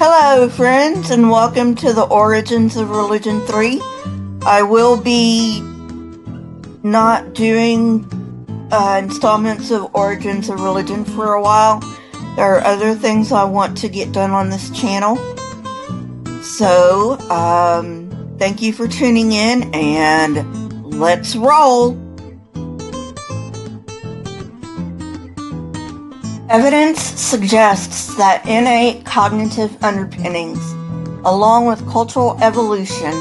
Hello friends, and welcome to the Origins of Religion 3. I will be not doing installments of Origins of Religion for a while. There are other things I want to get done on this channel. So, thank you for tuning in, and let's roll! Evidence suggests that innate cognitive underpinnings, along with cultural evolution,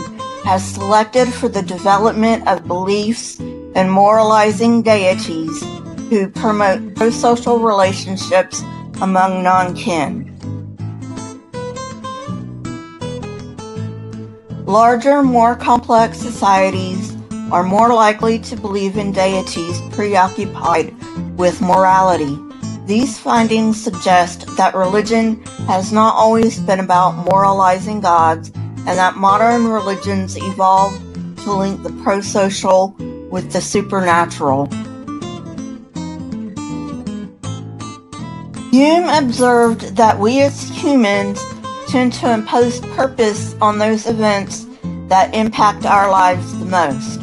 has selected for the development of beliefs and moralizing deities who promote pro-social relationships among non-kin. Larger, more complex societies are more likely to believe in deities preoccupied with morality. These findings suggest that religion has not always been about moralizing gods, and that modern religions evolved to link the pro-social with the supernatural. Hume observed that we as humans tend to impose purpose on those events that impact our lives the most.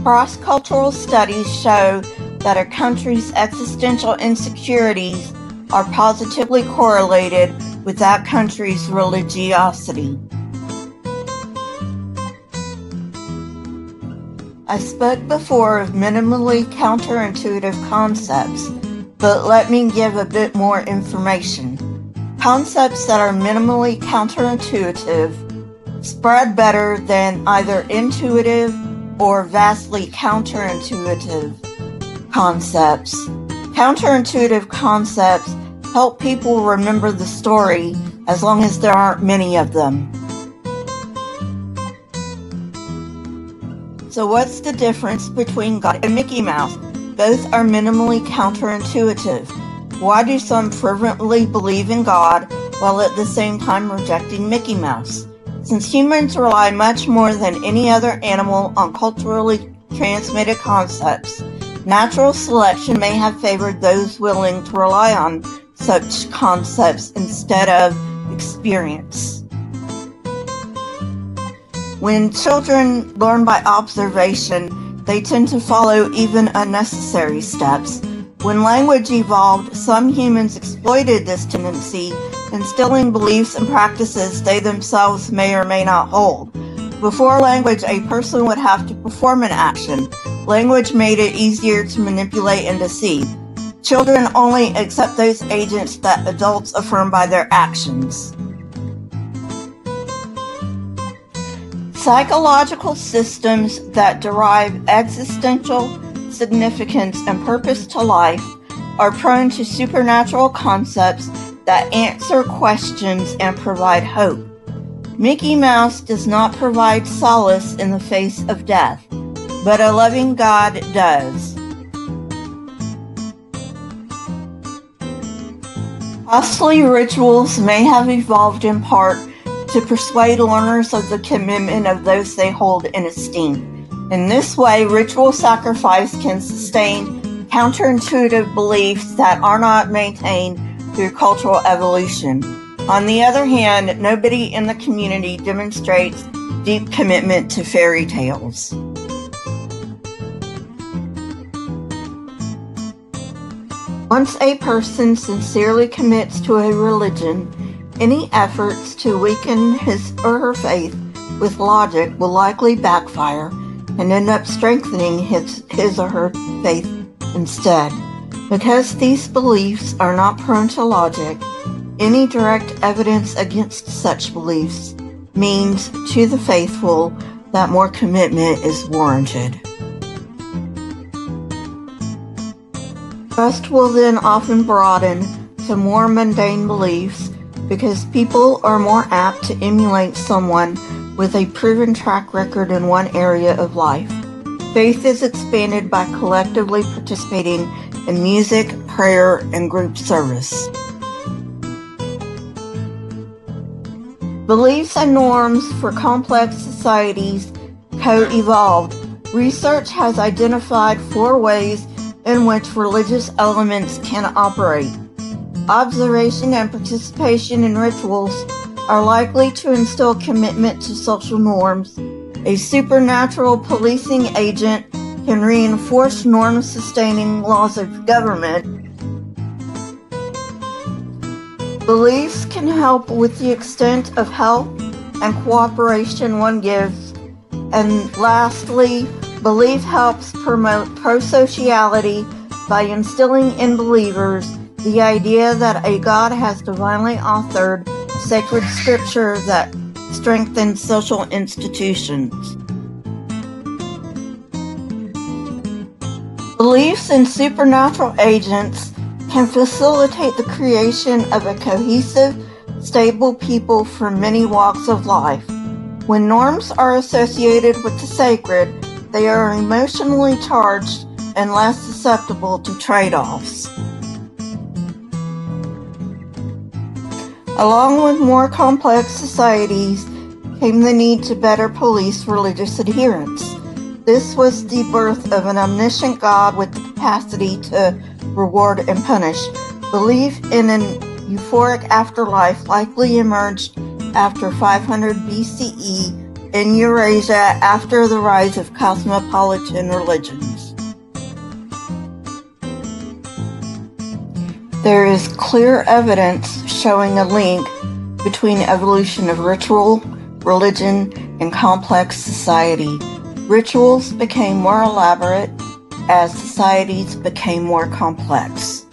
Cross-cultural studies show that a country's existential insecurities are positively correlated with that country's religiosity. I spoke before of minimally counterintuitive concepts, but let me give a bit more information. Concepts that are minimally counterintuitive spread better than either intuitive or vastly counterintuitive concepts. Counterintuitive concepts help people remember the story as long as there aren't many of them. So what's the difference between God and Mickey Mouse? Both are minimally counterintuitive. Why do some fervently believe in God while at the same time rejecting Mickey Mouse? Since humans rely much more than any other animal on culturally transmitted concepts, natural selection may have favored those willing to rely on such concepts instead of experience. When children learn by observation, they tend to follow even unnecessary steps. When language evolved, some humans exploited this tendency, instilling beliefs and practices they themselves may or may not hold. Before language, a person would have to perform an action. Language made it easier to manipulate and deceive. Children only accept those agents that adults affirm by their actions. Psychological systems that derive existential significance and purpose to life are prone to supernatural concepts that answer questions and provide hope. Mickey Mouse does not provide solace in the face of death, but a loving God does. Costly rituals may have evolved in part to persuade learners of the commitment of those they hold in esteem. In this way, ritual sacrifice can sustain counterintuitive beliefs that are not maintained through cultural evolution. On the other hand, nobody in the community demonstrates deep commitment to fairy tales. Once a person sincerely commits to a religion, any efforts to weaken his or her faith with logic will likely backfire and end up strengthening his or her faith instead. Because these beliefs are not prone to logic, any direct evidence against such beliefs means to the faithful that more commitment is warranted. Trust will then often broaden to more mundane beliefs because people are more apt to emulate someone with a proven track record in one area of life. Faith is expanded by collectively participating in music, prayer, and group service. Beliefs and norms for complex societies co-evolved. Research has identified 4 ways in which religious elements can operate. Observation and participation in rituals are likely to instill commitment to social norms. A supernatural policing agent can reinforce norm-sustaining laws of government. Beliefs can help with the extent of help and cooperation one gives. And lastly, belief helps promote pro-sociality by instilling in believers the idea that a God has divinely authored sacred scripture that strengthens social institutions. Beliefs in supernatural agents can facilitate the creation of a cohesive, stable people from many walks of life. When norms are associated with the sacred, they are emotionally charged and less susceptible to trade-offs. Along with more complex societies came the need to better police religious adherence. This was the birth of an omniscient God with the capacity to reward and punish. Belief in an euphoric afterlife likely emerged after 500 BCE in Eurasia after the rise of cosmopolitan religions. There is clear evidence showing a link between evolution of ritual, religion, and complex society. Rituals became more elaborate as societies became more complex.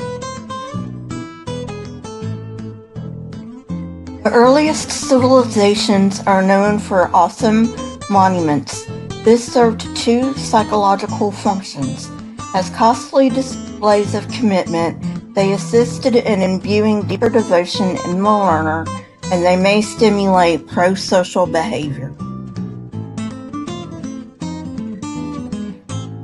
The earliest civilizations are known for awesome monuments. This served two psychological functions. As costly displays of commitment, they assisted in imbuing deeper devotion in the learner, and they may stimulate pro-social behavior.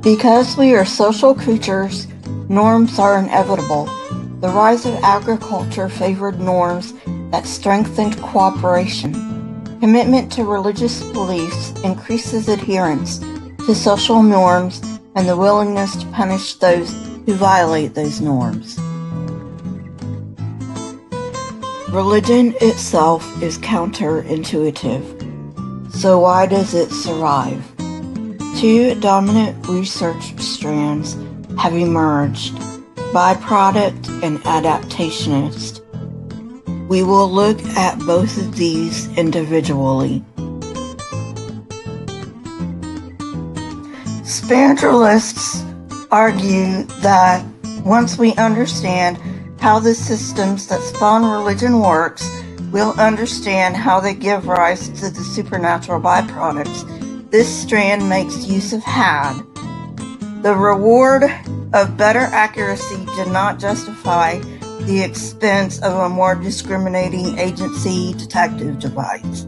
Because we are social creatures, norms are inevitable. The rise of agriculture favored norms that strengthened cooperation. Commitment to religious beliefs increases adherence to social norms and the willingness to punish those who violate those norms. Religion itself is counterintuitive. So why does it survive? Two dominant research strands have emerged, byproduct and adaptationist. We will look at both of these individually. Spiritualists argue that once we understand how the systems that spawn religion works, we'll understand how they give rise to the supernatural byproducts. This strand makes use of had. The reward of better accuracy did not justify the expense of a more discriminating agency detective device.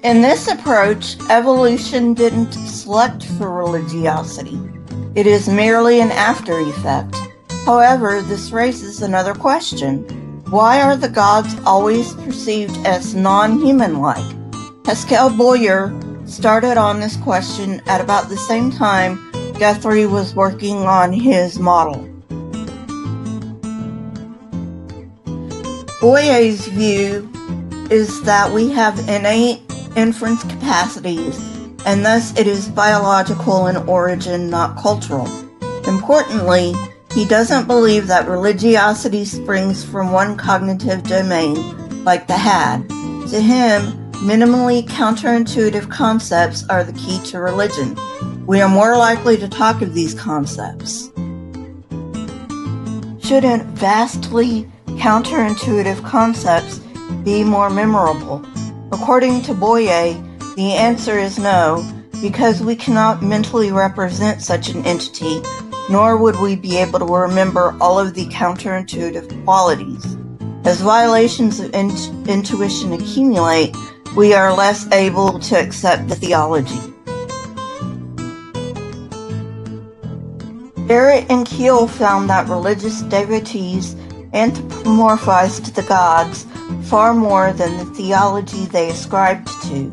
In this approach, evolution didn't select for religiosity. It is merely an after effect. However, this raises another question. Why are the gods always perceived as non-human-like? Pascal Boyer started on this question at about the same time Guthrie was working on his model. Boyer's view is that we have innate inference capacities, and thus it is biological in origin, not cultural. Importantly, he doesn't believe that religiosity springs from one cognitive domain, like the had. To him, minimally counterintuitive concepts are the key to religion. We are more likely to talk of these concepts. Shouldn't vastly counterintuitive concepts be more memorable? According to Boyer, the answer is no, because we cannot mentally represent such an entity, nor would we be able to remember all of the counterintuitive qualities. As violations of intuition accumulate, we are less able to accept the theology. Barrett and Keel found that religious devotees anthropomorphized the gods far more than the theology they ascribed to.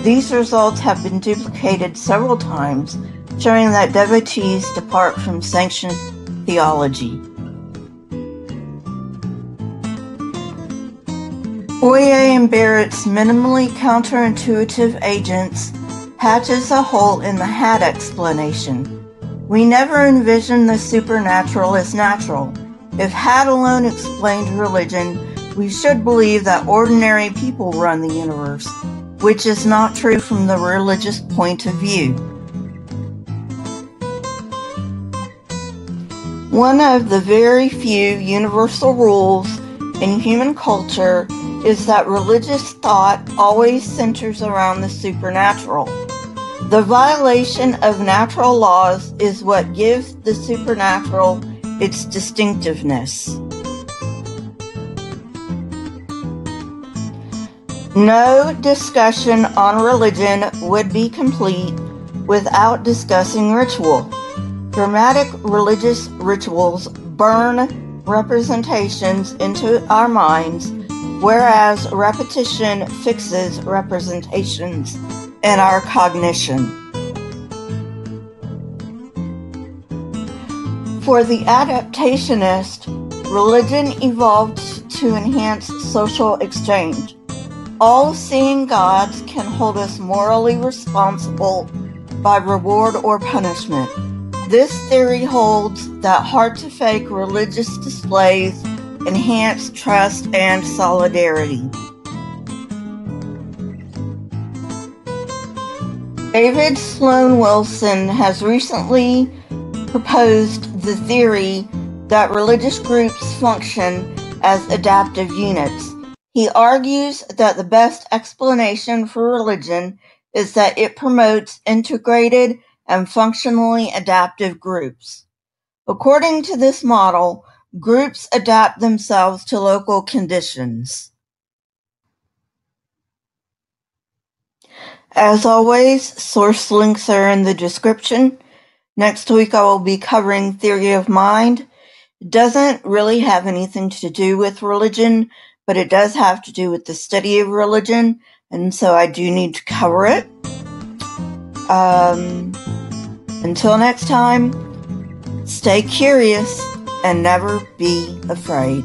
These results have been duplicated several times, showing that devotees depart from sanctioned theology. Fourier and Barrett's minimally counterintuitive agents patches a hole in the hat explanation. We never envisioned the supernatural as natural. If hat alone explained religion, we should believe that ordinary people run the universe, which is not true from the religious point of view. One of the very few universal rules in human culture is that religious thought always centers around the supernatural. The violation of natural laws is what gives the supernatural its distinctiveness. No discussion on religion would be complete without discussing ritual. Dramatic religious rituals burn representations into our minds, whereas repetition fixes representations in our cognition. For the adaptationist, religion evolved to enhance social exchange. All-seeing gods can hold us morally responsible by reward or punishment. This theory holds that hard-to-fake religious displays enhance trust and solidarity. David Sloan Wilson has recently proposed the theory that religious groups function as adaptive units. He argues that the best explanation for religion is that it promotes integrated and functionally adaptive groups. According to this model, groups adapt themselves to local conditions. As always, source links are in the description. Next week I will be covering theory of mind. It doesn't really have anything to do with religion, but it does have to do with the study of religion, and so I do need to cover it. Until next time, stay curious and never be afraid.